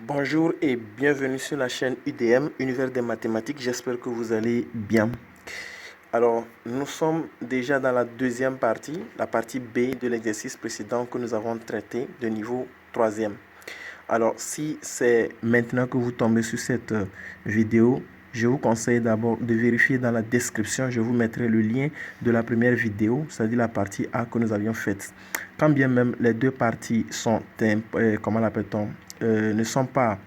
Bonjour et bienvenue sur la chaîne UDM, Univers des mathématiques. J'espère que vous allez bien. Alors, nous sommes déjà dans la deuxième partie, la partie B de l'exercice précédent que nous avons traité de niveau 3e. Alors, si c'est maintenant que vous tombez sur cette vidéo, je vous conseille d'abord de vérifier dans la description. Je vous mettrai le lien de la première vidéo, c'est-à-dire la partie A que nous avions faite. Quand bien même les deux parties sont, comment l'appelle-t-on, ne sont pas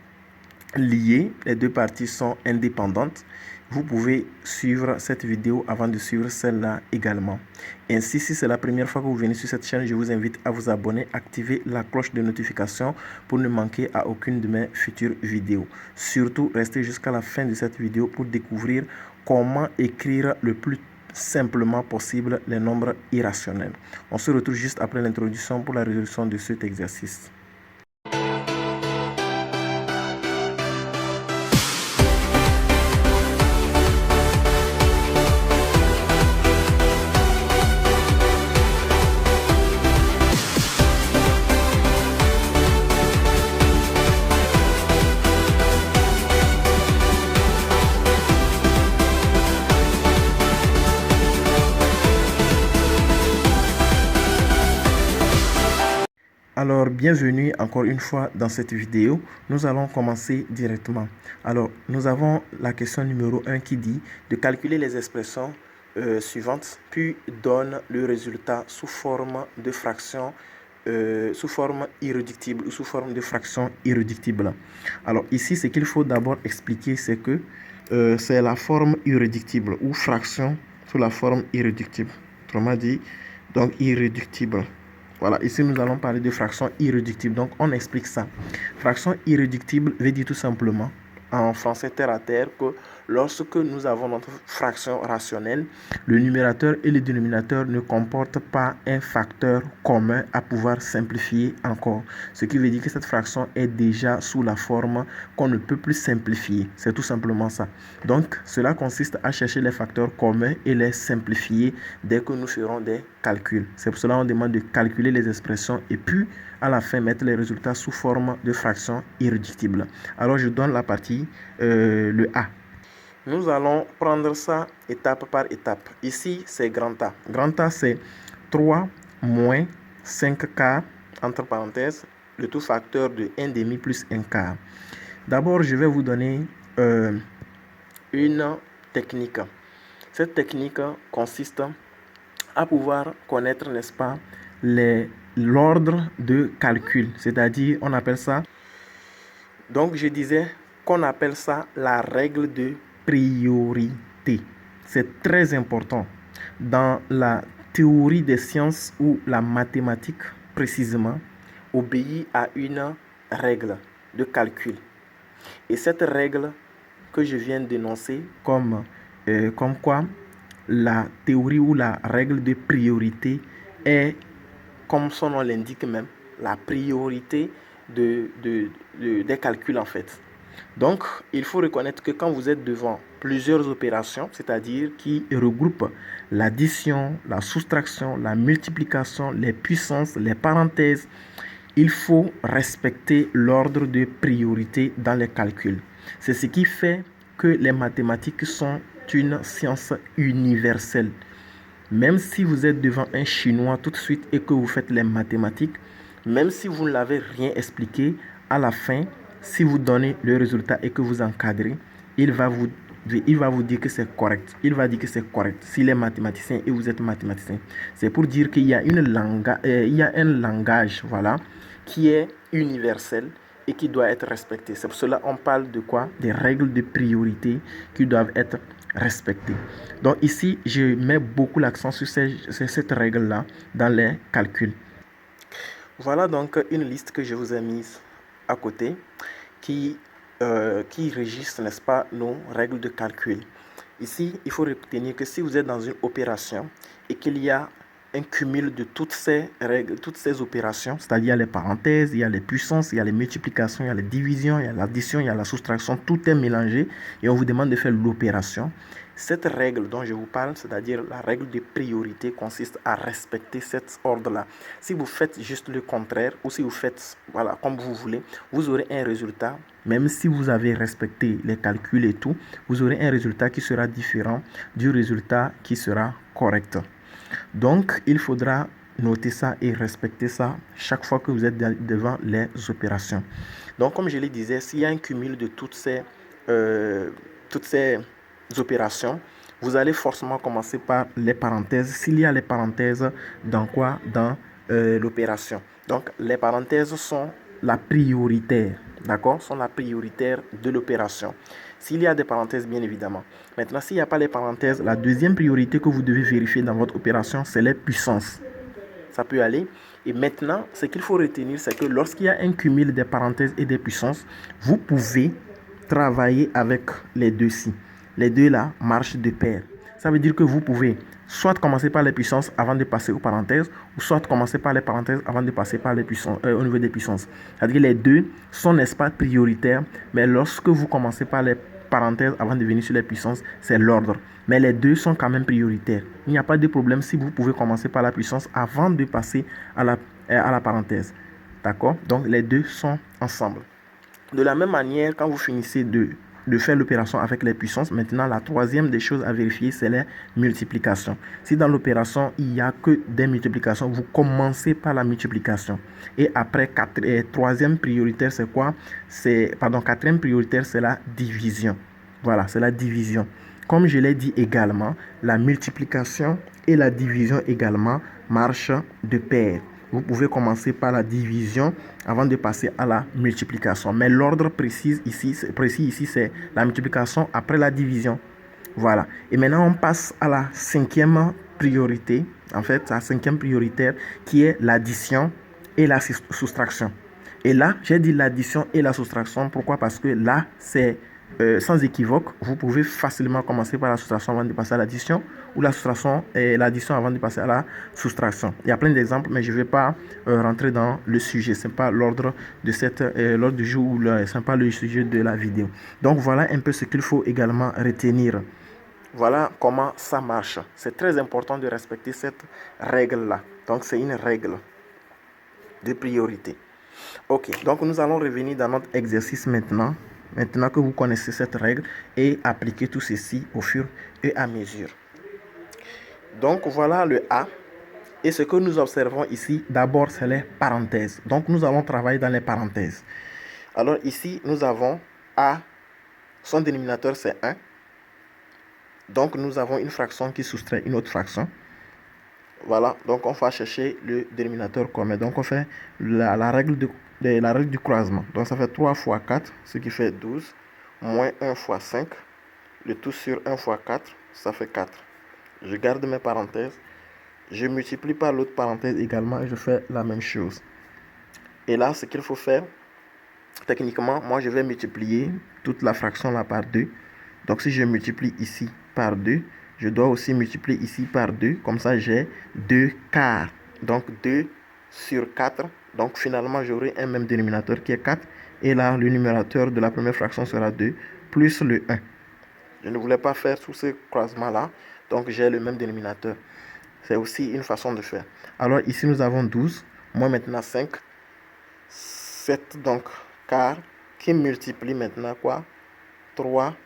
liées, les deux parties sont indépendantes. Vous pouvez suivre cette vidéo avant de suivre celle-là également. Ainsi, si c'est la première fois que vous venez sur cette chaîne, je vous invite à vous abonner, activer la cloche de notification pour ne manquer à aucune de mes futures vidéos. Surtout, restez jusqu'à la fin de cette vidéo pour découvrir comment écrire le plus simplement possible les nombres irrationnels. On se retrouve juste après l'introduction pour la résolution de cet exercice. Alors, bienvenue encore une fois dans cette vidéo. Nous allons commencer directement. Alors, nous avons la question numéro 1 qui dit de calculer les expressions suivantes, puis donne le résultat sous forme de fraction, sous forme irréductible ou sous forme de fraction irréductible. Alors, ici, ce qu'il faut d'abord expliquer, c'est que c'est la forme irréductible ou fraction sous la forme irréductible. Autrement dit, donc irréductible. Voilà, ici nous allons parler de fraction irréductible. Donc on explique ça. Fraction irréductible veut dire tout simplement, en français terre à terre, que lorsque nous avons notre fraction rationnelle, le numérateur et le dénominateur ne comportent pas un facteur commun à pouvoir simplifier encore. Ce qui veut dire que cette fraction est déjà sous la forme qu'on ne peut plus simplifier. C'est tout simplement ça. Donc cela consiste à chercher les facteurs communs et les simplifier dès que nous ferons des calculs. C'est pour cela qu'on demande de calculer les expressions et puis à la fin mettre les résultats sous forme de fraction irréductible. Alors je donne la partie le A. Nous allons prendre ça étape par étape. Ici c'est grand A. Grand A c'est 3 moins 5 quarts entre parenthèses le tout facteur de 1 demi plus 1 quart. D'abord je vais vous donner une technique. Cette technique consiste à pouvoir connaître, n'est-ce pas, l'ordre de calcul. C'est-à-dire, on appelle ça, donc je disais qu'on appelle ça la règle de priorité. C'est très important. Dans la théorie des sciences ou la mathématique, précisément, obéit à une règle de calcul. Et cette règle que je viens d'énoncer comme quoi la théorie ou la règle de priorité est, comme son nom l'indique même, la priorité des calculs en fait. Donc, il faut reconnaître que quand vous êtes devant plusieurs opérations, c'est-à-dire qui regroupent l'addition, la soustraction, la multiplication, les puissances, les parenthèses, il faut respecter l'ordre de priorité dans les calculs. C'est ce qui fait que les mathématiques sont une science universelle. Même si vous êtes devant un Chinois tout de suite et que vous faites les mathématiques, même si vous ne l'avez rien expliqué, à la fin, si vous donnez le résultat et que vous encadrez, il va vous dire que c'est correct. Il va dire que c'est correct. S'il est mathématicien et vous êtes mathématicien, c'est pour dire qu'il y a un langage, voilà, qui est universel et qui doit être respecté. C'est pour cela qu'on parle de quoi? Des règles de priorité qui doivent être respectées. Donc ici, je mets beaucoup l'accent sur cette règle-là dans les calculs. Voilà donc une liste que je vous ai mise à côté qui régissent, n'est-ce pas, nos règles de calcul. Ici, il faut retenir que si vous êtes dans une opération et qu'il y a un cumul de toutes ces règles, toutes ces opérations, c'est-à-dire il y a les parenthèses, il y a les puissances, il y a les multiplications, il y a les divisions, il y a l'addition, il y a la soustraction, tout est mélangé et on vous demande de faire l'opération. Cette règle dont je vous parle, c'est-à-dire la règle de priorité, consiste à respecter cet ordre-là. Si vous faites juste le contraire ou si vous faites voilà, comme vous voulez, vous aurez un résultat, même si vous avez respecté les calculs et tout, vous aurez un résultat qui sera différent du résultat qui sera correct. Donc, il faudra noter ça et respecter ça chaque fois que vous êtes devant les opérations. Donc, comme je le disais, s'il y a un cumul de toutes ces opérations, vous allez forcément commencer par les parenthèses. S'il y a les parenthèses, dans quoi? Dans l'opération. Donc, les parenthèses sont la prioritaire, d'accord? Sont la prioritaire de l'opération. S'il y a des parenthèses, bien évidemment. Maintenant, s'il n'y a pas les parenthèses, la deuxième priorité que vous devez vérifier dans votre opération, c'est les puissances. Ça peut aller. Et maintenant, ce qu'il faut retenir, c'est que lorsqu'il y a un cumul des parenthèses et des puissances, vous pouvez travailler avec les deux-ci. Les deux-là marchent de pair. Ça veut dire que vous pouvez soit commencer par les puissances avant de passer aux parenthèses, ou soit commencer par les parenthèses avant de passer par les puissances, au niveau des puissances. C'est-à-dire que les deux sont, n'est-ce pas, prioritaires, mais lorsque vous commencez par les parenthèses avant de venir sur les puissances, c'est l'ordre. Mais les deux sont quand même prioritaires. Il n'y a pas de problème si vous pouvez commencer par la puissance avant de passer à la parenthèse. D'accord? Donc les deux sont ensemble. De la même manière, quand vous finissez de faire l'opération avec les puissances, maintenant la troisième des choses à vérifier, c'est les multiplications. Si dans l'opération, il n'y a que des multiplications, vous commencez par la multiplication. Et après, troisième prioritaire, c'est quoi? Quatrième prioritaire, c'est la division. Voilà, c'est la division. Comme je l'ai dit également, la multiplication et la division également marchent de pair. Vous pouvez commencer par la division avant de passer à la multiplication. Mais l'ordre précis ici, c'est la multiplication après la division. Voilà. Et maintenant, on passe à la cinquième priorité. En fait, la cinquième prioritaire qui est l'addition et la soustraction. Et là, j'ai dit l'addition et la soustraction. Pourquoi? Parce que là, c'est sans équivoque. Vous pouvez facilement commencer par la soustraction avant de passer à l'addition, ou la soustraction et l'addition avant de passer à la soustraction. Il y a plein d'exemples, mais je ne vais pas rentrer dans le sujet. Ce n'est pas l'ordre de l'ordre du jour, ce n'est pas le sujet de la vidéo. Donc voilà un peu ce qu'il faut également retenir. Voilà comment ça marche. C'est très important de respecter cette règle-là. Donc c'est une règle de priorité. Ok, donc nous allons revenir dans notre exercice maintenant. Maintenant que vous connaissez cette règle, et appliquer tout ceci au fur et à mesure. Donc voilà le A. Et ce que nous observons ici, d'abord, c'est les parenthèses. Donc nous allons travailler dans les parenthèses. Alors ici, nous avons A. Son dénominateur, c'est 1. Donc nous avons une fraction qui soustrait une autre fraction. Voilà, donc on va chercher le dénominateur commun. Donc on fait la règle du croisement. Donc ça fait 3 fois 4, ce qui fait 12, moins 1 fois 5. Le tout sur 1 fois 4, ça fait 4. Je garde mes parenthèses. Je multiplie par l'autre parenthèse également et je fais la même chose. Et là, ce qu'il faut faire, techniquement, moi je vais multiplier toute la fraction là par 2. Donc si je multiplie ici par 2, je dois aussi multiplier ici par 2. Comme ça, j'ai 2 quarts. Donc 2 sur 4. Donc finalement, j'aurai un même dénominateur qui est 4. Et là, le numérateur de la première fraction sera 2 plus le 1. Je ne voulais pas faire sous ce croisement-là. Donc j'ai le même dénominateur. C'est aussi une façon de faire. Alors ici, nous avons 12. Moins maintenant 5. 7 donc quart. Qui multiplie maintenant quoi? 3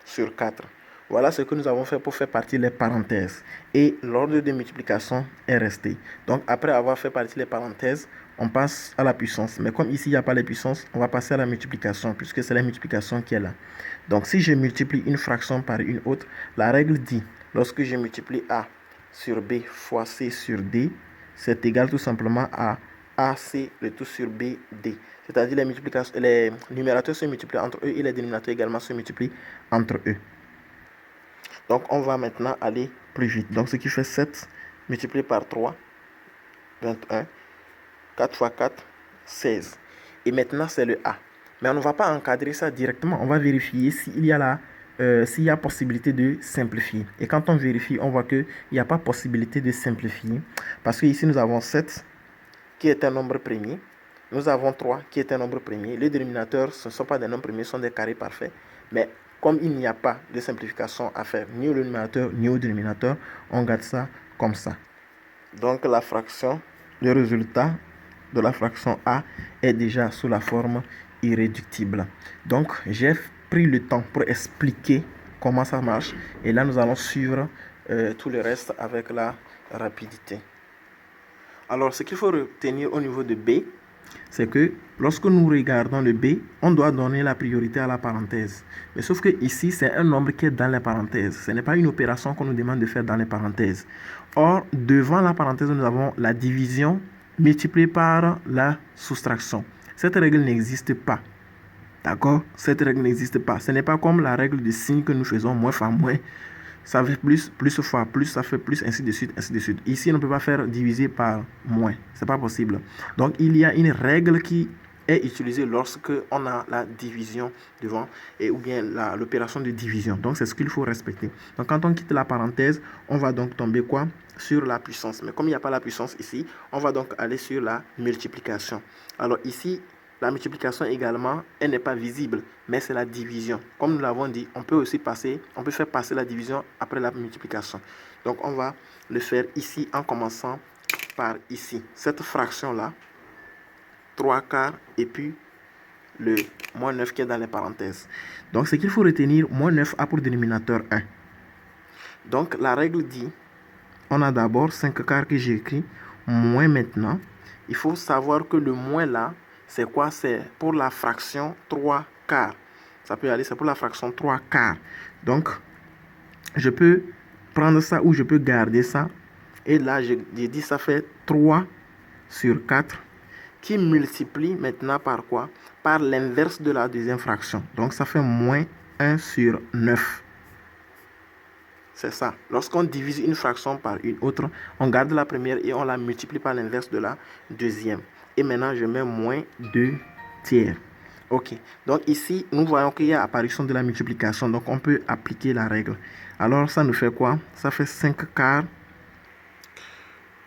sur 4. Voilà ce que nous avons fait pour faire partir les parenthèses. Et l'ordre de multiplication est resté. Donc après avoir fait partir les parenthèses, on passe à la puissance. Mais comme ici, il n'y a pas les puissances, on va passer à la multiplication, puisque c'est la multiplication qui est là. Donc si je multiplie une fraction par une autre, la règle dit, lorsque je multiplie A sur B fois C sur D, c'est égal tout simplement à AC, le tout sur B, D. C'est-à-dire les numérateurs se multiplient entre eux et les dénominateurs également se multiplient entre eux. Donc on va maintenant aller plus vite. Donc ce qui fait 7 multiplié par 3, 21. 4 fois 4, 16. Et maintenant c'est le A. Mais on ne va pas encadrer ça directement. On va vérifier s'il y a là s'il y a possibilité de simplifier. Et quand on vérifie, on voit qu'il n'y a pas possibilité de simplifier. Parce que ici, nous avons 7 qui est un nombre premier. Nous avons 3 qui est un nombre premier. Les dénominateurs, ce ne sont pas des nombres premiers, ce sont des carrés parfaits. Mais comme il n'y a pas de simplification à faire ni au numérateur ni au dénominateur, on garde ça comme ça. Donc la fraction, le résultat de la fraction A est déjà sous la forme irréductible. Donc j'ai pris le temps pour expliquer comment ça marche. Et là, nous allons suivre tout le reste avec la rapidité. Alors, ce qu'il faut retenir au niveau de B, c'est que lorsque nous regardons le B, on doit donner la priorité à la parenthèse. Mais sauf que ici, c'est un nombre qui est dans les parenthèses. Ce n'est pas une opération qu'on nous demande de faire dans les parenthèses. Or, devant la parenthèse, nous avons la division multipliée par la soustraction. Cette règle n'existe pas. D'accord? Cette règle n'existe pas. Ce n'est pas comme la règle de signe que nous faisons, moins fois moins. Ça fait plus, plus fois plus, ça fait plus, ainsi de suite, ainsi de suite. Ici, on ne peut pas faire diviser par moins. Ce n'est pas possible. Donc, il y a une règle qui est utilisée lorsque on a la division devant, ou bien l'opération de division. Donc, c'est ce qu'il faut respecter. Donc, quand on quitte la parenthèse, on va donc tomber quoi? Sur la puissance. Mais comme il n'y a pas la puissance ici, on va donc aller sur la multiplication. Alors, ici, la multiplication également, elle n'est pas visible, mais c'est la division. Comme nous l'avons dit, on peut faire passer la division après la multiplication. Donc, on va le faire ici en commençant par ici. Cette fraction-là, 3 quarts et puis le moins 9 qui est dans les parenthèses. Donc, ce qu'il faut retenir, moins 9 a pour dénominateur 1. Donc, la règle dit, on a d'abord 5 quarts que j'ai écrit, moins maintenant. Il faut savoir que le moins là, c'est quoi? C'est pour la fraction 3 quarts. Ça peut aller, c'est pour la fraction 3 quarts. Donc, je peux prendre ça ou je peux garder ça. Et là, j'ai dit ça fait 3 sur 4 qui multiplie maintenant par quoi? Par l'inverse de la deuxième fraction. Donc, ça fait moins 1 sur 9. C'est ça. Lorsqu'on divise une fraction par une autre, on garde la première et on la multiplie par l'inverse de la deuxième. Et maintenant, je mets moins 2 tiers. Ok. Donc ici, nous voyons qu'il y a apparition de la multiplication. Donc, on peut appliquer la règle. Alors, ça nous fait quoi? Ça fait 5 quarts.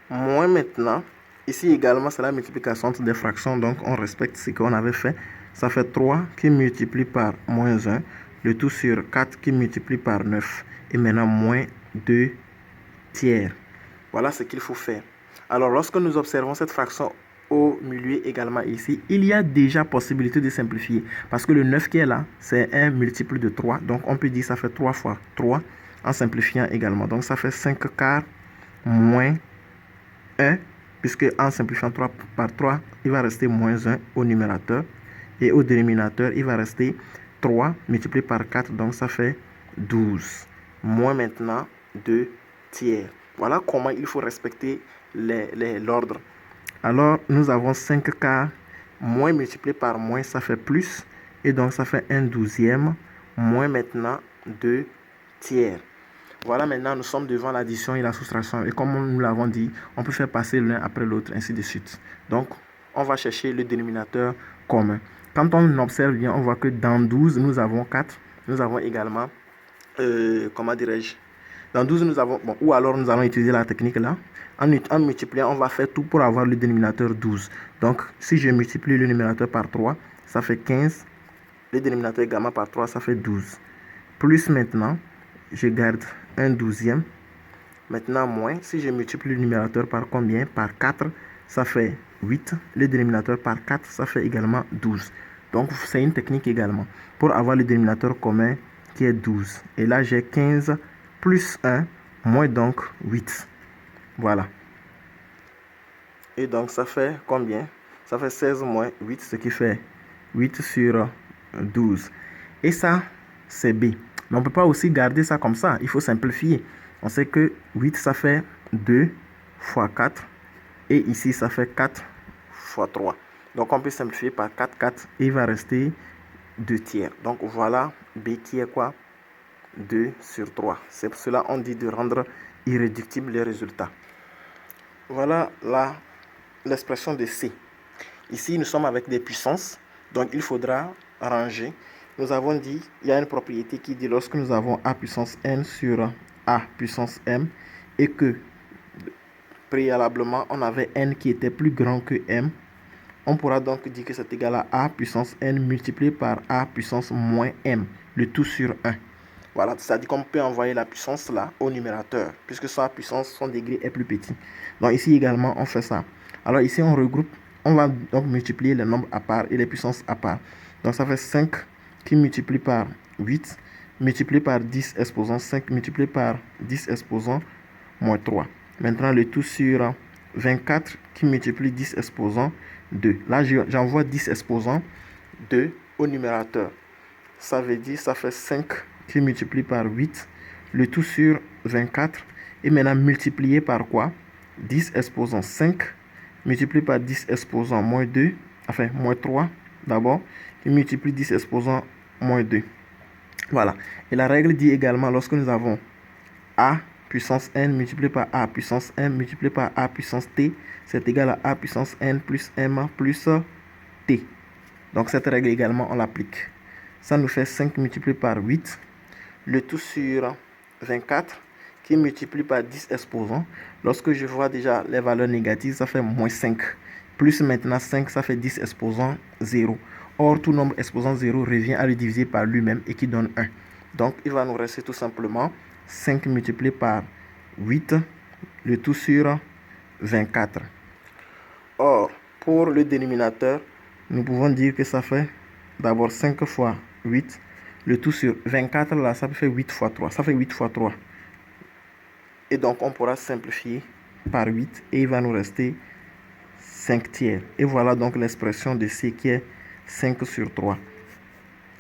Moins maintenant. Ici également, c'est la multiplication entre des fractions. Donc, on respecte ce qu'on avait fait. Ça fait 3 qui multiplie par moins 1. Le tout sur 4 qui multiplie par 9. Et maintenant, moins 2 tiers. Voilà ce qu'il faut faire. Alors, lorsque nous observons cette fraction au milieu également ici, il y a déjà possibilité de simplifier. Parce que le 9 qui est là, c'est un multiple de 3. Donc, on peut dire que ça fait 3 fois 3 en simplifiant également. Donc, ça fait 5 quarts moins 1. Puisque en simplifiant 3 par 3, il va rester moins 1 au numérateur. Et au dénominateur, il va rester 3 multiplié par 4. Donc, ça fait 12. Moins maintenant 2 tiers. Voilà comment il faut respecter l'ordre. Alors, nous avons 5 quarts. Moins multiplié par moins, ça fait plus. Et donc, ça fait 1/12. Moins maintenant 2 tiers. Voilà, maintenant, nous sommes devant l'addition et la soustraction. Et comme nous l'avons dit, on peut faire passer l'un après l'autre, ainsi de suite. Donc, on va chercher le dénominateur commun. Quand on observe bien, on voit que dans 12, nous avons 4. Nous avons également, comment dirais-je? Dans 12, nous avons, bon, ou alors nous allons utiliser la technique là. En multipliant, on va faire tout pour avoir le dénominateur 12. Donc, si je multiplie le numérateur par 3, ça fait 15. Le dénominateur également par 3, ça fait 12. Plus maintenant, je garde 1/12. Maintenant, moins, si je multiplie le numérateur par combien? Par 4, ça fait 8. Le dénominateur par 4, ça fait également 12. Donc, c'est une technique également pour avoir le dénominateur commun qui est 12. Et là, j'ai 15 plus 1, moins donc 8. Voilà. Et donc, ça fait combien? Ça fait 16 moins 8, ce qui fait 8 sur 12. Et ça, c'est B. Mais on ne peut pas aussi garder ça comme ça. Il faut simplifier. On sait que 8, ça fait 2 fois 4. Et ici, ça fait 4 fois 3. Donc, on peut simplifier par 4, 4. Et il va rester 2 tiers. Donc, voilà B qui est quoi? 2 sur 3. C'est pour cela qu'on dit de rendre irréductible les résultats. Voilà l'expression de C. Ici, nous sommes avec des puissances. Donc, il faudra ranger nous avons dit, il y a une propriété qui dit lorsque nous avons a puissance n sur a puissance m et que préalablement on avait n qui était plus grand que m, on pourra donc dire que c'est égal à a puissance n multiplié par a puissance moins m, le tout sur 1. Voilà, c'est-à-dire qu'on peut envoyer la puissance là au numérateur, puisque sa puissance, son degré est plus petit. Donc ici également, on fait ça. Alors ici, on regroupe, on va donc multiplier les nombres à part et les puissances à part. Donc ça fait 5 qui multiplie par 8, multiplié par 10 exposant 5, multiplié par 10 exposant moins 3. Maintenant, le tout sur 24 qui multiplie 10 exposant 2. Là, j'envoie 10 exposant 2 au numérateur. Ça veut dire, ça fait 5 qui multiplie par 8, le tout sur 24. Et maintenant, multiplié par quoi? 10 exposant 5, multiplié par 10 exposant moins 2, enfin, moins 3 d'abord, qui multiplie 10 exposant moins 2. Voilà. Et la règle dit également, lorsque nous avons a puissance n multiplié par a puissance m multiplié par a puissance t, c'est égal à a puissance n plus m plus t. Donc cette règle également, on l'applique. Ça nous fait 5 multiplié par 8, le tout sur 24, qui multiplie par 10 exposants. Lorsque je vois déjà les valeurs négatives, ça fait moins 5. Plus maintenant 5, ça fait 10 exposants 0. Or, tout nombre exposant 0 revient à le diviser par lui-même et qui donne 1. Donc, il va nous rester tout simplement 5 multiplié par 8, le tout sur 24. Or, pour le dénominateur, nous pouvons dire que ça fait d'abord 5 fois 8, le tout sur 24, là, ça fait 8 fois 3. Ça fait 8 fois 3. Et donc, on pourra simplifier par 8 et il va nous rester 5 tiers. Et voilà donc l'expression de C qui est 5 sur 3.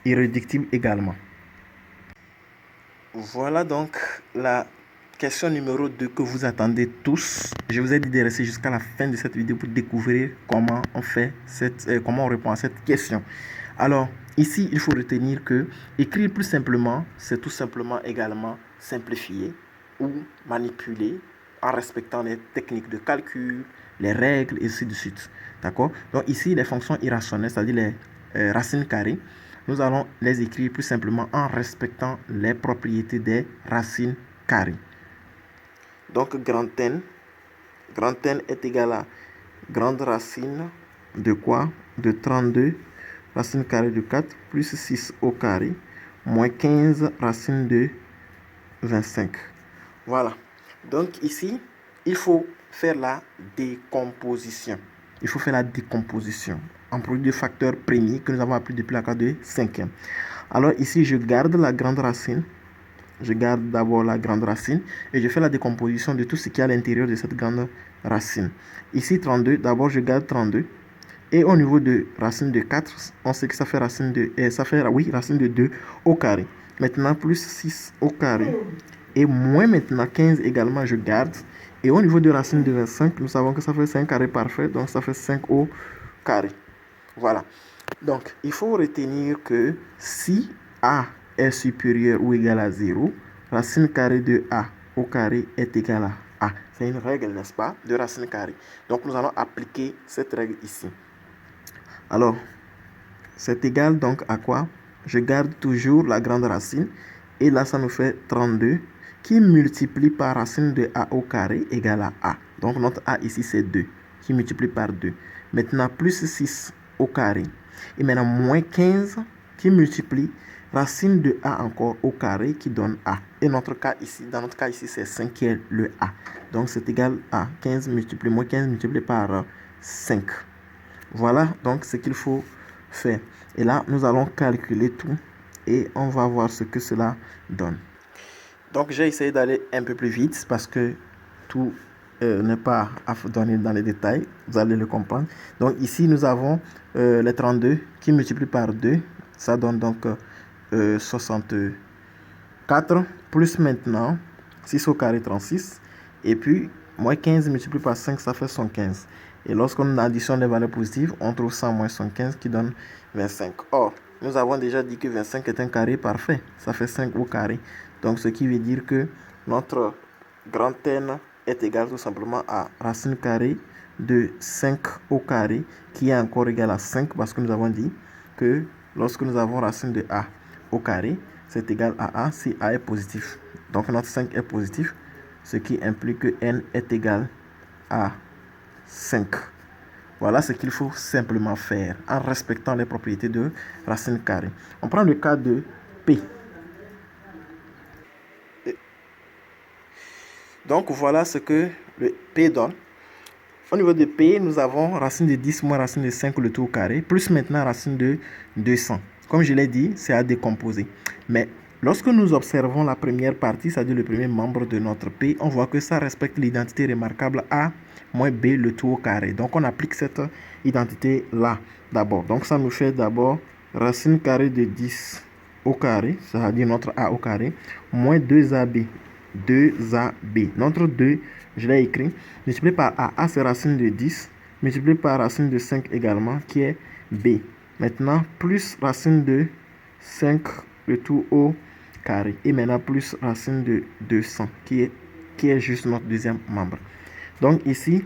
Irréductible également. Voilà donc la question numéro 2 que vous attendez tous. Je vous ai dit de rester jusqu'à la fin de cette vidéo pour découvrir comment on fait comment on répond à cette question. Alors, ici, il faut retenir que écrire plus simplement, c'est tout simplement également simplifier ou manipuler en respectant les techniques de calcul, les règles et ainsi de suite. D'accord? Donc ici, les fonctions irrationnelles, c'est-à-dire les racines carrées, nous allons les écrire plus simplement en respectant les propriétés des racines carrées. Donc grand N est égal à grande racine de quoi? De 32 racine carrée de 4 plus 6 au carré moins 15 racine de 25. Voilà. Donc ici, il faut faire la décomposition. Il faut faire la décomposition en produit de facteurs premiers que nous avons appris depuis la classe de 5e. Alors ici, je garde la grande racine. Je garde d'abord la grande racine et je fais la décomposition de tout ce qui est à l'intérieur de cette grande racine. Ici, 32, d'abord je garde 32. Et au niveau de racine de 4, on sait que ça fait racine de 2 au carré. Maintenant, plus 6 au carré. Et moins maintenant 15 également, je garde. Et au niveau de racine de 25, nous savons que ça fait 5 carré parfait. Donc, ça fait 5 au carré. Voilà. Donc, il faut retenir que si A est supérieur ou égal à 0, racine carrée de A au carré est égal à A. C'est une règle, n'est-ce pas, de racine carrée. Donc, nous allons appliquer cette règle ici. Alors, c'est égal donc à quoi? Je garde toujours la grande racine. Et là, ça nous fait 32 qui multiplie par racine de A au carré égale à A. Donc, notre A ici, c'est 2 qui multiplie par 2. Maintenant, plus 6 au carré. Et maintenant, moins 15 qui multiplie racine de A encore au carré qui donne A. Et dans notre cas ici, c'est 5 qui est le A. Donc, c'est égal à 15 multiplié, moins 15 multiplié par 5. Voilà donc ce qu'il faut faire. Et là, nous allons calculer tout et on va voir ce que cela donne. Donc, j'ai essayé d'aller un peu plus vite parce que tout n'est pas à donner dans les détails. Vous allez le comprendre. Donc, ici, nous avons les 32 qui multiplient par 2. Ça donne donc 64. Plus maintenant 6 au carré 36. Et puis, moins 15 multiplié par 5, ça fait 115. Et lorsqu'on additionne les valeurs positives, on trouve 100 moins 115 qui donne 25. Or, nous avons déjà dit que 25 est un carré parfait. Ça fait 5 au carré. Donc, ce qui veut dire que notre grand N est égal tout simplement à racine carrée de 5 au carré, qui est encore égal à 5, parce que nous avons dit que lorsque nous avons racine de a au carré, c'est égal à a si a est positif. Donc notre 5 est positif, ce qui implique que n est égal à 5. Voilà ce qu'il faut simplement faire en respectant les propriétés de racine carrée. On prend le cas de P. Donc voilà ce que le P donne. Au niveau de P, nous avons racine de 10 moins racine de 5 le tout au carré, plus maintenant racine de 200. Comme je l'ai dit, c'est à décomposer. Mais lorsque nous observons la première partie, c'est-à-dire le premier membre de notre P, on voit que ça respecte l'identité remarquable A moins B le tout au carré. Donc on applique cette identité-là d'abord. Donc ça nous fait d'abord racine carrée de 10 au carré, c'est-à-dire notre A au carré, moins 2AB. 2AB. Notre 2, je l'ai écrit, multiplié par A. A, c'est racine de 10, multiplié par racine de 5 également, qui est B. Maintenant, plus racine de 5, le tout au carré. Et maintenant, plus racine de 200, qui est juste notre deuxième membre. Donc ici,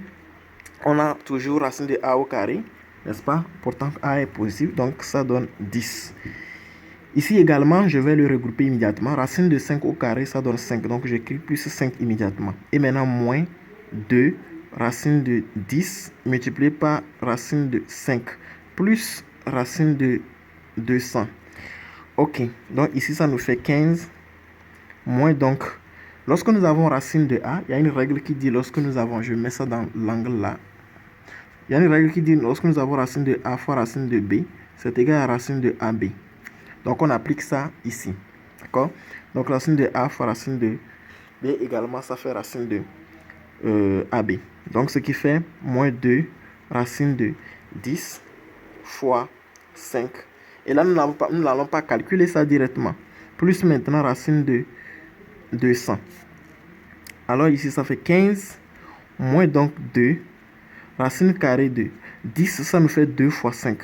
on a toujours racine de A au carré, n'est-ce pas? Pourtant, A est positif, donc ça donne 10. Ici également, je vais le regrouper immédiatement. Racine de 5 au carré, ça donne 5. Donc, j'écris plus 5 immédiatement. Et maintenant, moins 2, racine de 10, multiplié par racine de 5, plus racine de 200. Ok, donc ici, ça nous fait 15, moins donc, lorsque nous avons racine de A, il y a une règle qui dit, lorsque nous avons, je mets ça dans l'angle là, il y a une règle qui dit, lorsque nous avons racine de A fois racine de B, c'est égal à racine de AB. Donc, on applique ça ici. D'accord? Donc, racine de A fois racine de B également, ça fait racine de AB. Donc, ce qui fait moins 2 racine de 10 fois 5. Et là, nous n'allons pas calculer ça directement. Plus maintenant racine de 200. Alors, ici, ça fait 15 moins donc 2 racine carrée de 10. Ça nous fait 2 fois 5.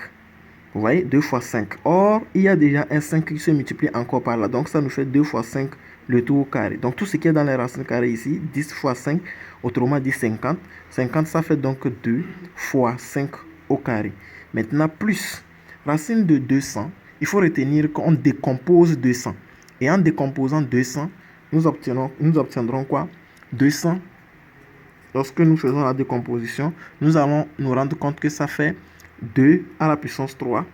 Vous voyez, 2 fois 5. Or, il y a déjà un 5 qui se multiplie encore par là. Donc, ça nous fait 2 fois 5 le tout au carré. Donc, tout ce qui est dans les racines carrées ici, 10 fois 5, autrement dit 50. 50, ça fait donc 2 fois 5 au carré. Maintenant, plus racine de 200, il faut retenir qu'on décompose 200. Et en décomposant 200, nous obtiendrons quoi? 200. Lorsque nous faisons la décomposition, nous allons nous rendre compte que ça fait 2 à la puissance 3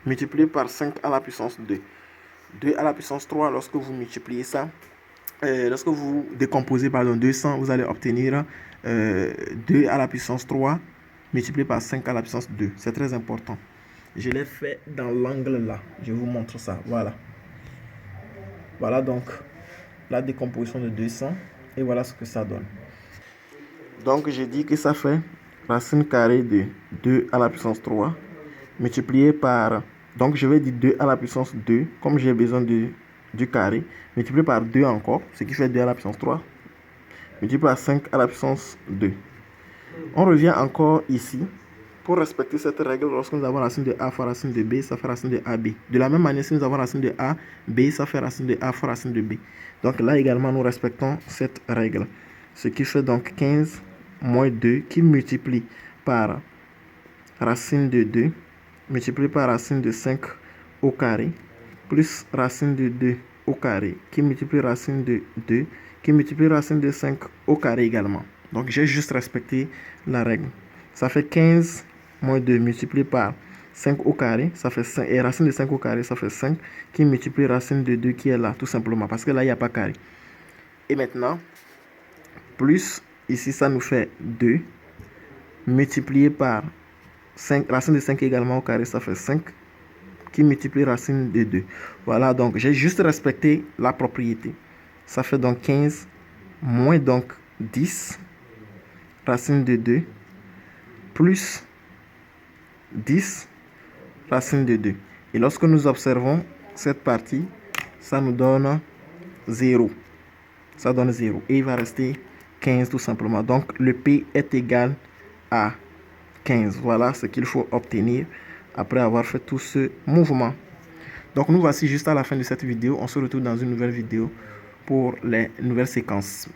multiplié par 5 à la puissance 2. 2 à la puissance 3, lorsque vous multipliez ça, lorsque vous décomposez 200, vous allez obtenir 2 à la puissance 3 multiplié par 5 à la puissance 2. C'est très important. Je l'ai fait dans l'angle là. Je vous montre ça. Voilà. Voilà donc la décomposition de 200. Et voilà ce que ça donne. Donc, j'ai dit que ça fait racine carrée de 2 à la puissance 3 multiplié par, donc je vais dire 2 à la puissance 2, comme j'ai besoin du carré, multiplié par 2 encore, ce qui fait 2 à la puissance 3, multiplié par 5 à la puissance 2. On revient encore ici, pour respecter cette règle, lorsque nous avons racine de A fois racine de B, ça fait racine de AB. De la même manière, si nous avons racine de A, B, ça fait racine de A fois racine de B. Donc là également, nous respectons cette règle. Ce qui fait donc 15 moins 2 qui multiplie par racine de 2 multiplié par racine de 5 au carré plus racine de 2 au carré qui multiplie racine de 2 qui multiplie racine de 5 au carré également. Donc j'ai juste respecté la règle. Ça fait 15 moins 2 multiplié par 5 au carré, ça fait 5, et racine de 5 au carré, ça fait 5 qui multiplie racine de 2 qui est là tout simplement parce que là il n'y a pas carré. Et maintenant plus ici ça nous fait 2 multiplié par 5, racine de 5 également au carré, ça fait 5 qui multiplie racine de 2. Voilà, donc j'ai juste respecté la propriété. Ça fait donc 15 moins donc 10 racine de 2 plus 10 racine de 2. Et lorsque nous observons cette partie, ça nous donne 0. Ça donne 0. Et il va rester 15 tout simplement. Donc le P est égal à 15. Voilà ce qu'il faut obtenir après avoir fait tout ce mouvement. Donc nous voici juste à la fin de cette vidéo. On se retrouve dans une nouvelle vidéo pour les nouvelles séquences.